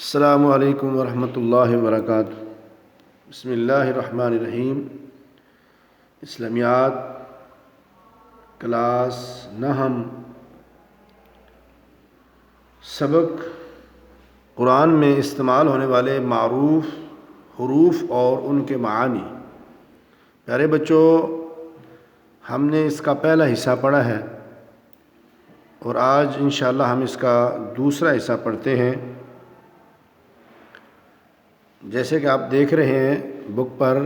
السلام علیکم ورحمۃ اللہ وبرکاتہ۔ بسم اللہ الرحمن الرحیم۔ اسلامیات کلاس نہم، سبق قرآن میں استعمال ہونے والے معروف حروف اور ان کے معانی۔ پیارے بچوں، ہم نے اس کا پہلا حصہ پڑھا ہے اور آج انشاءاللہ ہم اس کا دوسرا حصہ پڑھتے ہیں۔ جیسے کہ آپ دیکھ رہے ہیں بک پر،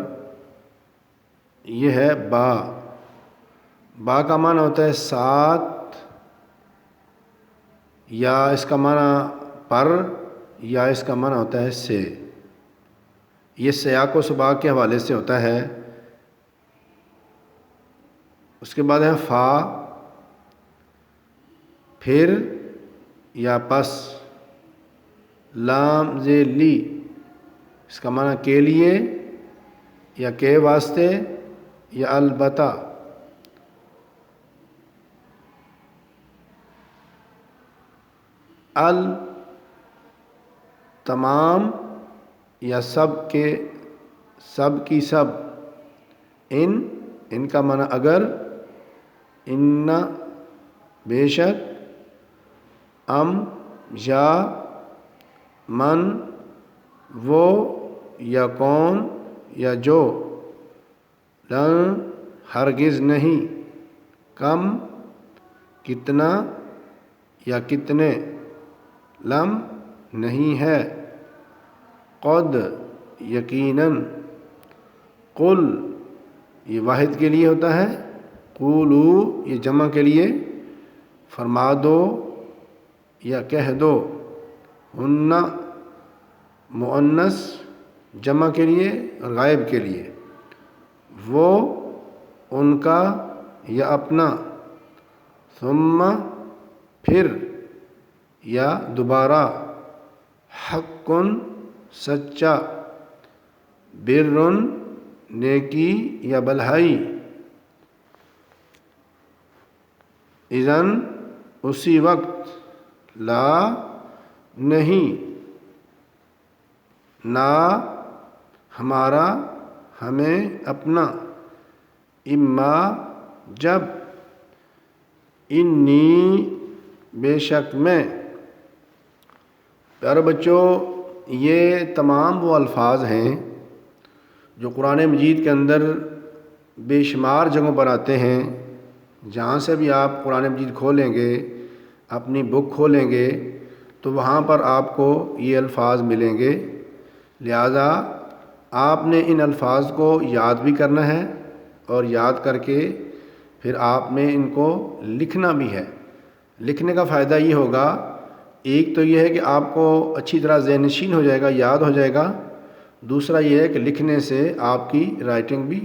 یہ ہے با۔ با کا معنی ہوتا ہے ساتھ، یا اس کا معنی پر، یا اس کا معنی ہوتا ہے سے۔ یہ سیاق و سباق کے حوالے سے ہوتا ہے۔ اس کے بعد ہے فا، پھر یا پس، لام زیر لی، اس کا معنی کے لیے یا کے واسطے یا البتہ۔ ال، تمام یا سب کے، سب کی سب۔ ان کا معنی اگر، ان بے شک، ام یا، من وہ یا کون یا جو، لن ہرگز نہیں، کم کتنا یا کتنے، لم نہیں ہے، قد یقیناً، قل یہ واحد کے لیے ہوتا ہے، قولو یہ جمع کے لیے، فرما دو یا کہہ دو، ہن مؤنث جمع کے لیے اور غائب کے لیے، وہ ان کا یا اپنا، ثم پھر یا دوبارہ، حق سچا، بر نیکی یا بھلائی، اذن اسی وقت، لا نہیں، نا ہمارا ہمیں اپنا، اما جب، انی بے شک میں۔ پیارے بچوں، یہ تمام وہ الفاظ ہیں جو قرآن مجید کے اندر بے شمار جگہوں پر آتے ہیں۔ جہاں سے بھی آپ قرآن مجید کھولیں گے، اپنی بک کھولیں گے، تو وہاں پر آپ کو یہ الفاظ ملیں گے۔ لہذا آپ نے ان الفاظ کو یاد بھی کرنا ہے، اور یاد کر کے پھر آپ نے ان کو لکھنا بھی ہے۔ لکھنے کا فائدہ یہ ہوگا، ایک تو یہ ہے کہ آپ کو اچھی طرح ذہن نشین ہو جائے گا، یاد ہو جائے گا۔ دوسرا یہ ہے کہ لکھنے سے آپ کی رائٹنگ بھی،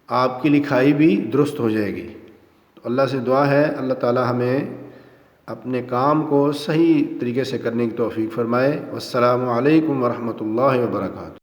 آپ کی لکھائی بھی درست ہو جائے گی۔ تو اللہ سے دعا ہے اللہ تعالی ہمیں اپنے کام کو صحیح طریقے سے کرنے کی توفیق فرمائے۔ والسلام علیکم ورحمۃ اللہ وبرکاتہ۔